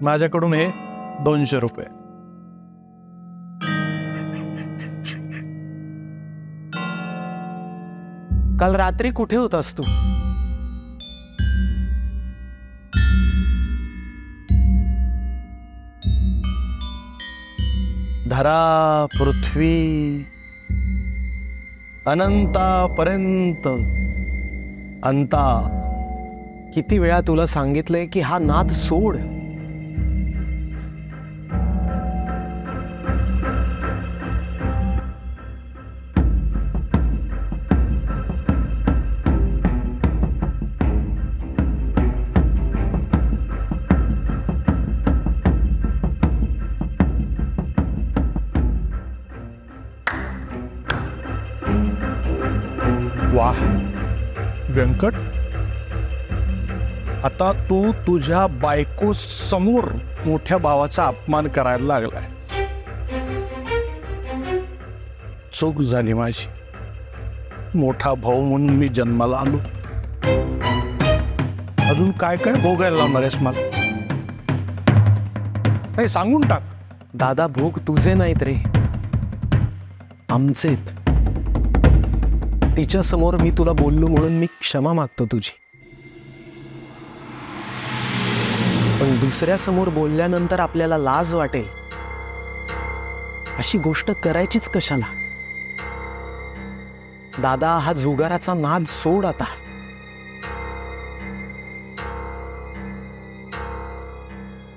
माझ्याकडून हे 200 रुपये. काल रात्री कुठे होतास तू? धरा पृथ्वी अनंतापर्यंत अंता. किती वेळा तुला सांगितलंय की हा नाद सोड. वाह व्यंकट, आता तू तुझ्या बायको समोर मोठ्या भावाचा अपमान करायला लागलाय. चूक झाली माझी. मोठा भाऊ म्हणून मी जन्माला आलो. अजून काय काय भोगायला लावणार आहेस मला? नाही, सांगून टाक. दादा, भोग तुझे नाहीत रे, आमचेत. तिच्या समोर मी तुला बोललो म्हणून मी क्षमा मागतो तुझी. पण दुसऱ्या समोर बोलल्यानंतर आपल्याला लाज वाटेल अशी गोष्ट करायचीच कशाला? दादा, हा जुगाराचा नाद सोड आता.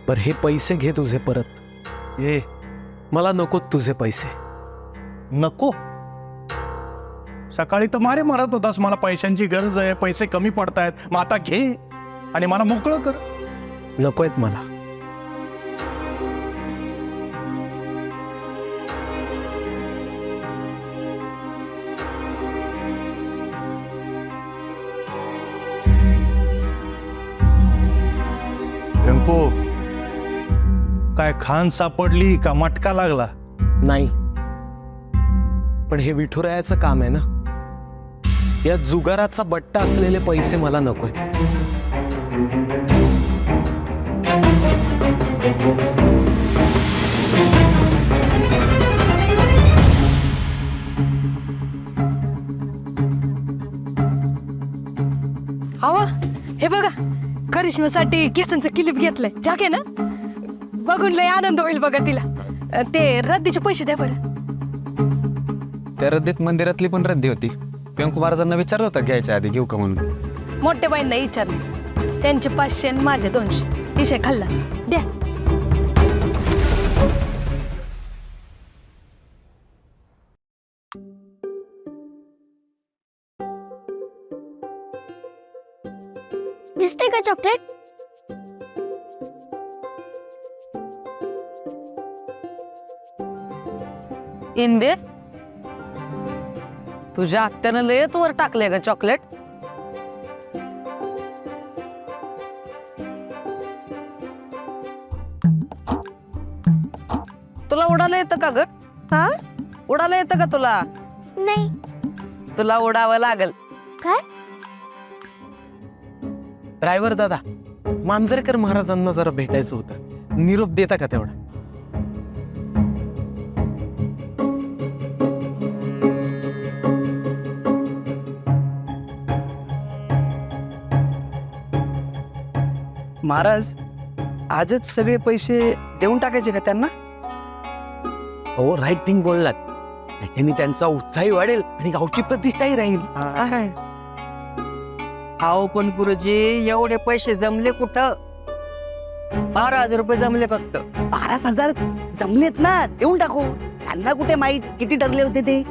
पर हे पैसे घे तुझे परत. ये मला नकोत तुझे पैसे. नको? सकाळी तर मारे मारत होतास मला पैशांची गरज आहे, पैसे कमी पडतायत, मग आता घे आणि मला मोकळं कर. नकोयत मला. व्यंको, काय खान सापडली का मटका लागला? नाही, पण हे विठुरायाचं काम आहे ना. या जुगाराचा बट्टा असलेले पैसे मला नकोय. हवा हे बघा, करिश्मासाठी केसांचं क्लिप घेतलंय. टाके ना, बघून लय आनंद होईल बघा तिला. ते रद्दीचे पैसे द्या बरं. त्या रद्दीत मंदिरातली पण रद्दी होती. व्यंकू महाराजांना विचारलं होतं घ्यायच्या आधी घेऊ का म्हणून. मोठ्या बाईंना विचारले, त्यांचे 500 आणि माझे 200. विषय खाल्लास, द्या. दिसते का चॉकलेट? इंदे, तुझ्या आत्यानं लयच वर टाकले ग चॉकलेट. तुला उडायला येतं का ग? हा? उडायला येतं का तुला? नाही. तुला उडावं लागल. काय? ड्रायव्हर दादा, मांजरेकर महाराजांना जरा भेटायचं होतं. निरोप देता का तेवढा? महाराज, आजच सगळे पैसे देऊन टाकायचे का त्यांना? हो, राईट थिंग बोललात. त्याच्याने त्यांचा उत्साही वाढेल आणि गावची प्रतिष्ठाही राहील. अहो पण गुरुजी, एवढे पैसे जमले कुठं? 12,000 रुपये जमले फक्त. 12,000 जमलेत ना, देऊन टाकू. त्यांना कुठे माहित किती ठरले होते ते?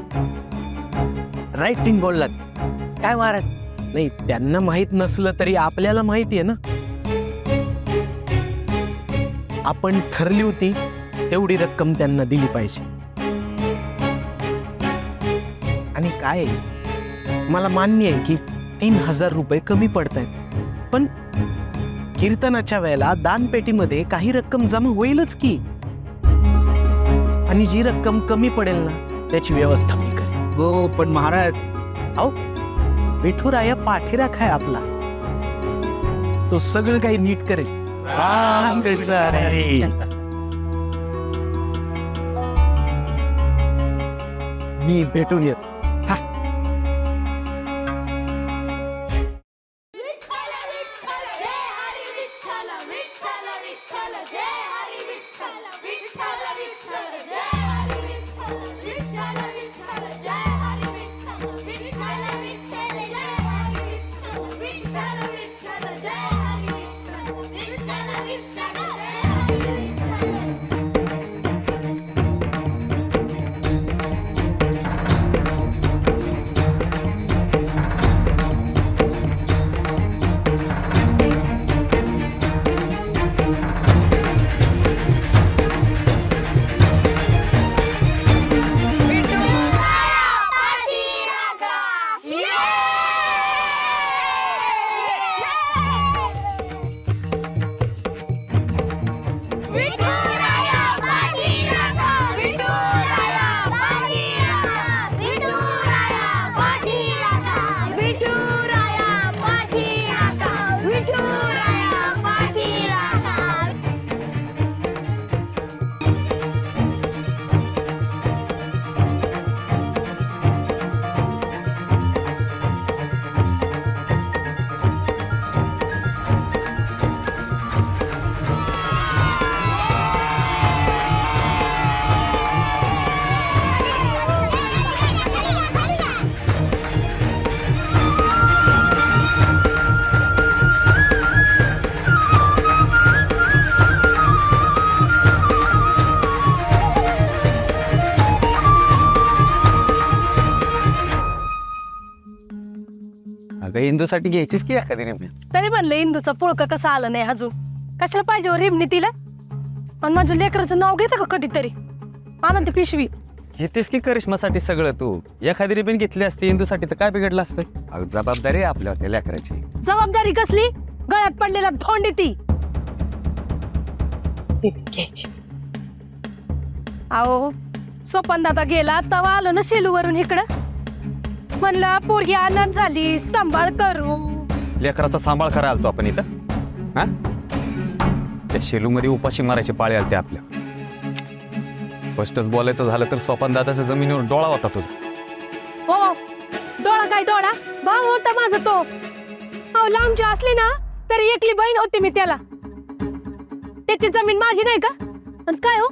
राईट थिंग बोललात. काय महाराज? नाही, त्यांना माहित नसलं तरी आपल्याला माहिती आहे ना. आपण ठरली होती तेवढी रक्कम त्यांना दिली पाहिजे. आणि काय आहे, मला मान्य आहे की 3,000 रुपये कमी पडतायत, पण कीर्तनाच्या वेळेला दानपेटीमध्ये काही रक्कम जमा होईलच की. आणि जी रक्कम कमी पडेल ना, त्याची व्यवस्था मी करेन. हो, पण महाराज, अहो, विठुराया पाठीराख आहे आपला. तो सगळं काही नीट करेल. राम कृष्ण हरी. मी भेटून येतो. विठ्ठल विठ्ठल जय हरी विठ्ठल विठ्ठल विठ्ठल जय हरी विठ्ठल विठ्ठल विठ्ठल जय हरी विठ्ठल विठ्ठल विठ्ठल जय हरी विठ्ठल विठ्ठल विठ्ठल जय हरी विठ्ठल विठ्ठल विठ्ठल जय हरी विठ्ठल विठ्ठल विठ्ठल जय हरी विठ्ठल. अगं इंदूसाठी घ्यायचीच की एखादी रेमणी. तरी म्हणलं इंदूचा पुळका कसा आला नाही अजून. कशाला पाहिजे हो रिमणी तिला? आणि माझ्या लेकराचं नाव घेतं का कधीतरी? आनंद पिशवी. घेतेस की करिश्मासाठी सगळं तू. एखादी रिबीन घेतली असती इंदूसाठी तर काय बिघडलं असतं. अगं जबाबदारी आहे आपल्या त्या लेकराची. जबाबदारी कसली? गळ्यात पडलेला धोंडी ती घ्यायची. अहो सोपन दादा गेला तवा आलो ना शेलूवरून इकडं. म्हणलं पोरगी आनंद झाली, सांभाळ करू. लेकराचा सांभाळ करा आलतो आपण इथं. हा त्या शेलूमध्ये उपाशी मारायची पाळी आलते आपल्या. स्पष्टच बोलायचं झालं तर सोपान दादाच्या जमिनीवर डोळा होता तुझा. हो डोळा काय डोळा? भाऊ होता माझा तो. अहो लांबची असली ना तरी एकली बहीण होती मी त्याला. त्याची जमीन माझी नाही का? आणि काय हो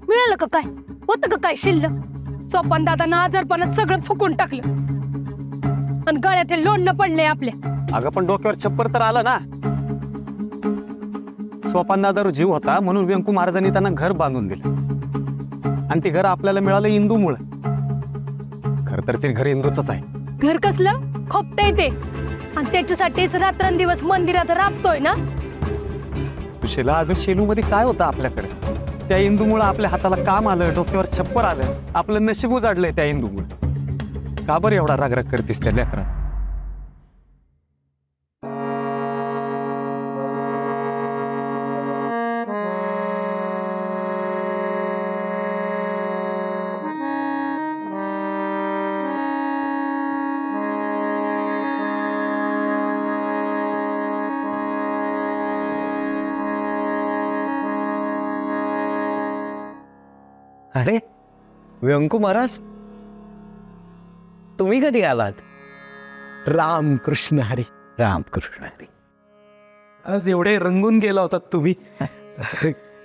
मिळालं का काय? होतं का काय शिल्लक? सोपान दादानं आजारपणात सगळं फुकून टाकलं आणि गळ्यात हे लोणनं पडले आपल्या. अगं पण डोक्यावर छप्पर तर आलं ना. सोपान दादावर जीव होता म्हणून व्यंकू महाराजांनी त्यांना घर बांधून दिलं. आणि ते घर आपल्याला मिळालं इंदूमुळं. खर तर ते घर इंदूचंच आहे. घर कसलं खोपतंय ते. आणि त्याच्यासाठीच रात्रंदिवस मंदिरात राबतोय ना. सुशेला अगं शेलूमध्ये काय होतं आपल्याकडे? त्या इंदूमुळं आपल्या हाताला काम आलं, डोक्यावर छप्पर आलं, आपलं नशीब उजाडलंय त्या इंदूमुळं. का बरं एवढा रागराग करतेस त्या लेकरात? अरे व्यंकू महाराज, तुम्ही कधी आलात? राम कृष्ण हरी. राम कृष्ण हरी. आज एवढे रंगून गेला होता तुम्ही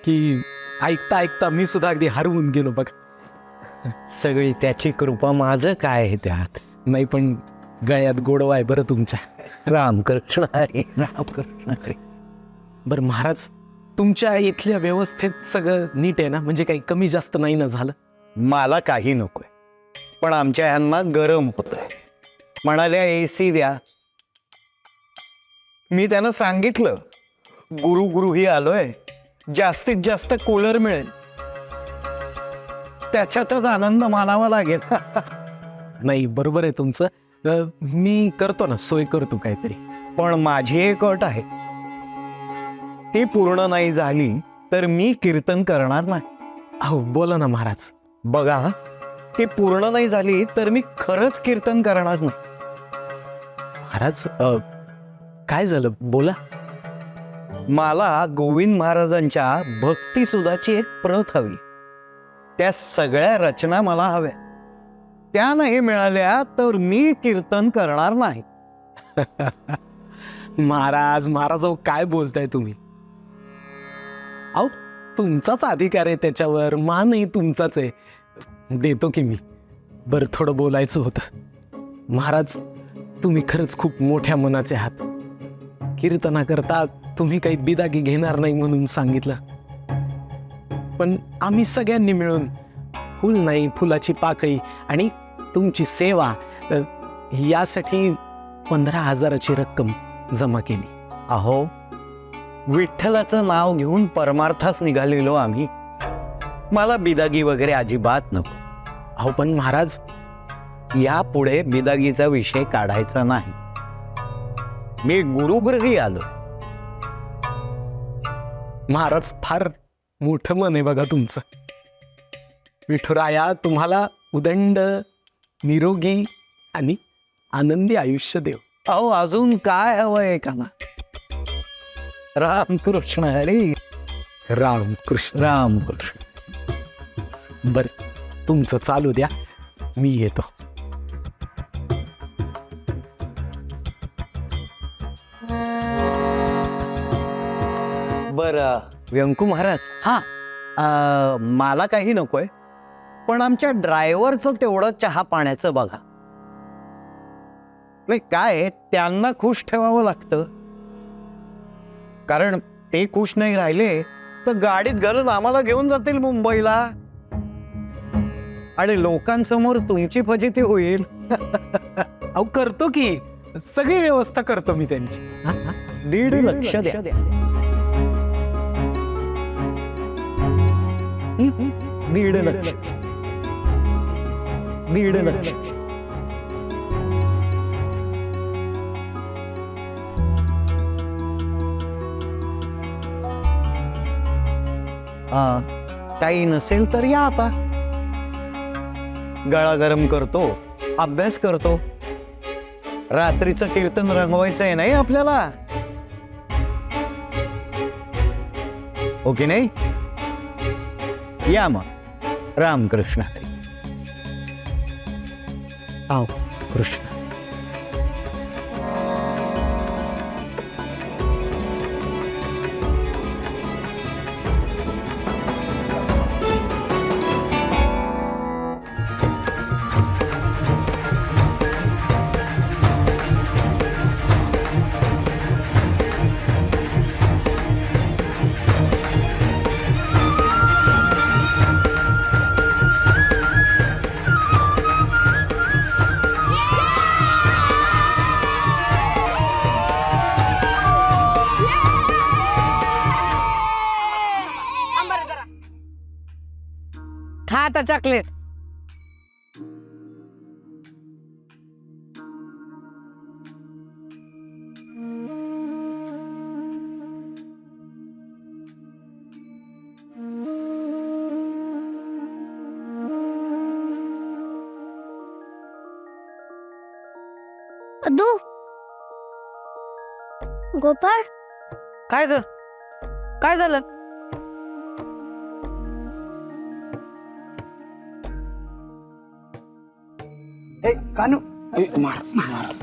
की ऐकता ऐकता मी सुद्धा अगदी हरवून गेलो बघा. सगळी त्याची कृपा, माझं काय आहे त्यात? नाही पण गळ्यात गोडवा आहे बरं तुमच्या. राम कृष्ण हरी. राम कृष्ण हरी. बरं महाराज, तुमच्या इथल्या व्यवस्थेत सगळं नीट आहे ना? म्हणजे काही कमी जास्त नाही ना झालं? मला काही नकोय, पण आमच्या ह्यांना गरम होतंय. म्हणाल्या AC द्या. मी त्यांना सांगितलं गुरुही आलोय, जास्तीत जास्त कूलर मिळेल, त्याच्यातच आनंद मानावा लागेल. नाही बरोबर आहे तुमचं. मी करतो ना, सोय करतो काहीतरी. पण माझी एक अट आहे, ती पूर्ण नाही झाली तर मी कीर्तन करणार नाही. अहो बोला ना महाराज. बघा, ती पूर्ण नाही झाली तर मी खरंच कीर्तन करणार नाही. महाराज काय झालं बोला. मला गोविंद महाराजांच्या भक्तिसुधाची एक प्रत हवी. त्या सगळ्या रचना मला हव्या. त्या नाही मिळाल्या तर मी कीर्तन करणार नाही. महाराज महाराज अहो काय बोलताय तुम्ही? अहो तुमचाच अधिकार आहे त्याच्यावर, मानही तुमचाच आहे. देतो की मी. बरं थोडं बोलायचं होतं. महाराज तुम्ही खरंच खूप मोठ्या मनाचे आहात. कीर्तनाकरता तुम्ही काही बिदागी घेणार नाही म्हणून सांगितलं, पण आम्ही सगळ्यांनी मिळून फुल नाही फुलाची पाकळी आणि तुमची सेवा यासाठी 15,000ची रक्कम जमा केली. अहो विठ्ठलाचं नाव घेऊन परमार्थास निघालेलो आम्ही. मला बिदागी वगैरे अजिबात नको. अहो पण महाराज यापुढे बिदागीचा विषय काढायचा नाही. मी गुरुगृही आलो. महाराज फार मोठं मन आहे बघा तुमचं. विठुराया तुम्हाला उदंड निरोगी आणि आनंदी आयुष्य देव. अहो अजून काय हवंय का ना. रामकृष्ण हरी. रामकृष्ण. रामकृष्ण. बर तुमचं चालू द्या, मी येतो. बर व्यंकू महाराज, हा मला काही नकोय, पण आमच्या ड्रायव्हरचं तेवढं चहा पाण्याचं बघा. नाही काय आहे, त्यांना खुश ठेवावं लागतं. कारण ते खुश नाही राहिले तर गाडीत घालून आम्हाला घेऊन जातील मुंबईला आणि लोकांसमोर तुमची फजिती होईल. अहो करतो की, सगळी व्यवस्था करतो मी त्यांची. 1.5 लक्ष द्या. 1.5 लक्ष. 1.5 लक्ष. काही नसेल तर या आता. गळा गरम करतो, अभ्यास करतो. रात्रीचं कीर्तन रंगवायचं आहे नाही आपल्याला, ओके नाही. या मग. रामकृष्ण हरी. आओ कृष्ण. खा आता चॉकलेट. अदू गोपाळ काय ग, काय झालं? कानू 1.5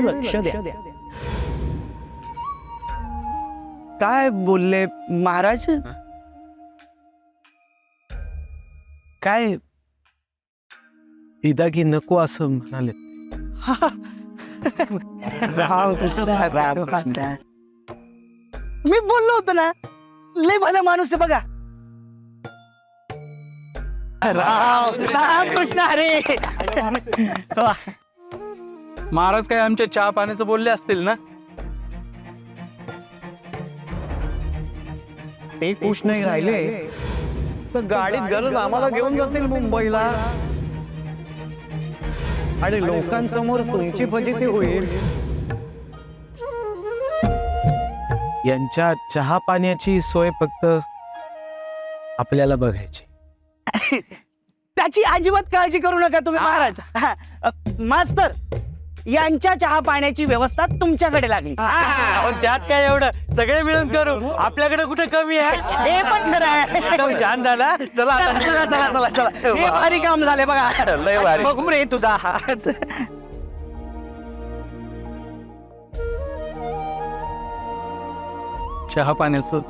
लक्ष द्या. काय बोलले महाराज? काय बिदागी नको असं म्हणाले. मी बोललो होतो ना, लय भला माणूस आहे बघा. रामकृष्ण हरी. महाराज काय आमच्या चहा पाण्याचं बोलले असतील ना? ते खुश नाही राहिले तर गाडीत घालून आम्हाला घेऊन जातील मुंबईला आणि लोकांसमोर तुमची फजिती होईल. यांच्या चहा पाण्याची सोय फक्त आपल्याला बघायची. त्याची अजिबात काळजी करू नका तुम्ही महाराज. मास्तर यांच्या चहा पाण्याची व्यवस्था तुमच्याकडे लागली. पण त्यात काय एवढं सगळे मिळून करू, आपल्याकडे कुठे कमी आहे. हे पण खरं आहे. एकदम छान झाला. चला चला चला चला चला चला. हे भारी काम झाले बघा. लय भारी. बघू रे तुझा हात. चहा पाण्याचं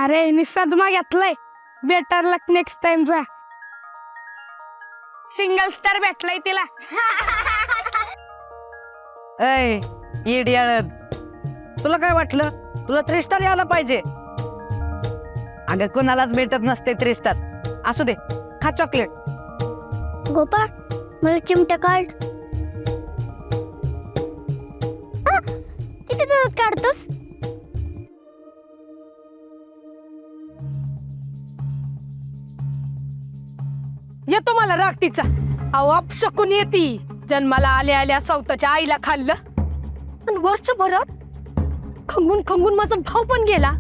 अरे निसदमा घेतलाय. बेटर लक नेक्स्ट टाइमचा. सिंगल स्टार भेटलाय तिला. ऐ इडियट, तुला काय वाटलं तुला 3 स्टार यायला पाहिजे? अगं कोणालाच भेटत नसते 3 स्टार. असू दे, खा चॉकलेट. गोपाळ मला चिमटा काढ. किती दूर काढतोस? येतो मला राग तिचा. अहो अपशकून येती. जन्माला आल्या आल्या स्वतःच्या आईला खाल्लं आणि वर्षभरात खंगून खंगून माझा भाऊ पण गेला.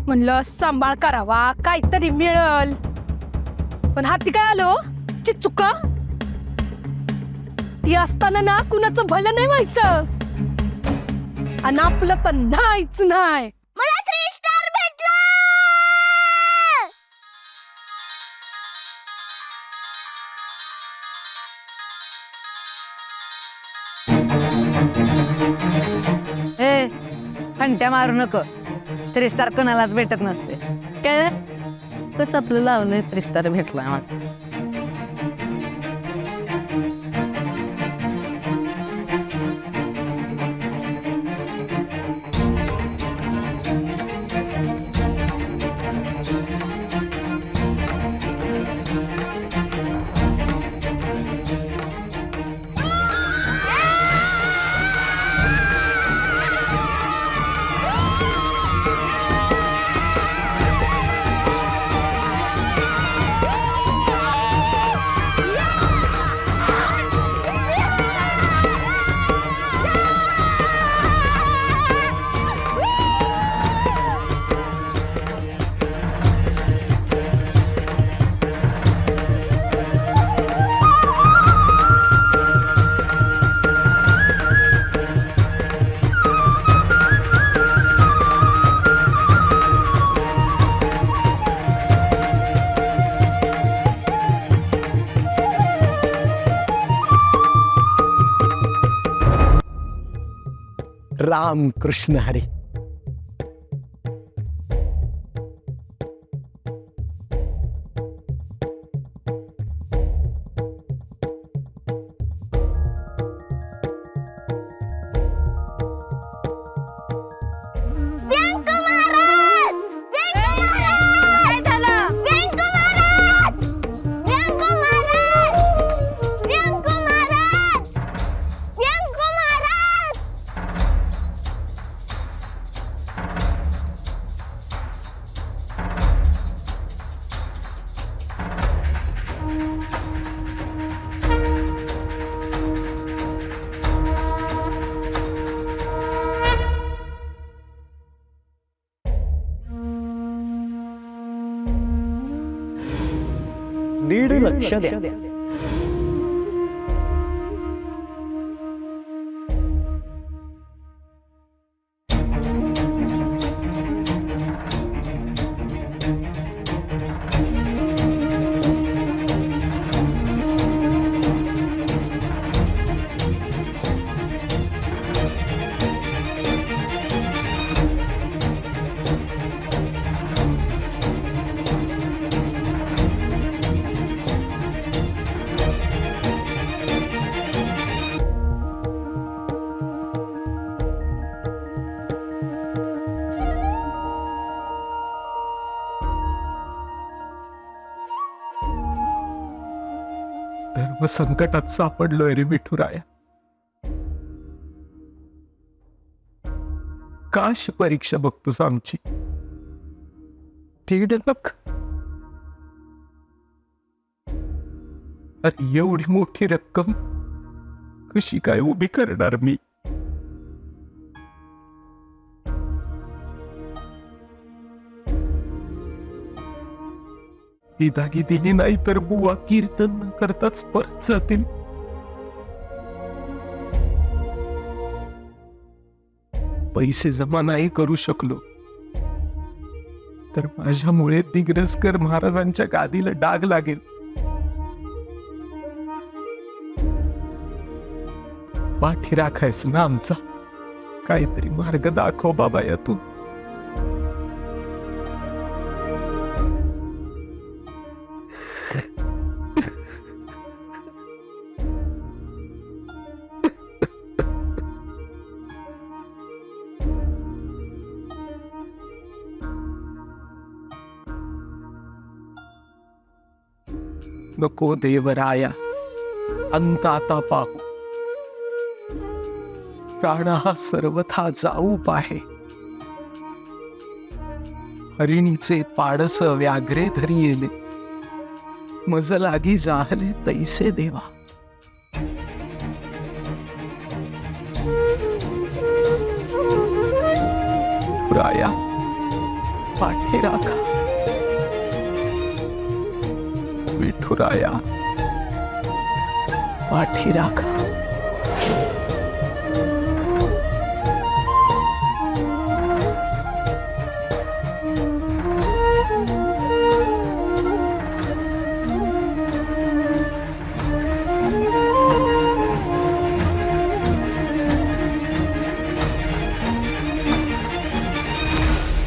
म्हणलं सांभाळ करावा, काहीतरी मिळल. पण हाती काय आलो चिचुका. ती असताना ना कुणाचं भलं नाही व्हायचं आणि आपलं तर नाहीच नाही. मला 3 स्टार भेटला. ए घंट्या मारू नको. 3 स्टार कोणालाच भेटत नसते. कळलं? कच आपलं लावलंय 3 स्टार भेटलाय मला. राम कृष्ण हरी. व्यंकू महाराज! व्यंकू महाराज! काय झालं? व्यंकू महाराज! व्यंकू महाराज! व्यंकू महाराज! व्यंकू महाराज! दीड लक्ष द्या. धर्म संकटात सापडलोय रे विठुराया. काश परीक्षा बघतोस आमची. 1.5 लाख. अरे एवढी मोठी रक्कम कशी काय उभी करणार मी? ही दागी दिली नाही तर बुवा कीर्तन न करताच परत जातील. पैसे जमा नाही करू शकलो तर माझ्यामुळे दिग्रसकर महाराजांच्या गादीला डाग लागेल. पाठी राखायस ना आमचा, काहीतरी मार्ग दाखव बाबा यातून. नको देवराया, अंत आता पाहू. प्राण हा सर्वथा जाऊ पाहे. हरिणीचे पाडस व्याघ्रे धरी येले, मज लागी जाहले तैसे देवा. राया पाठी राखा. विठुराया पाठी राखा.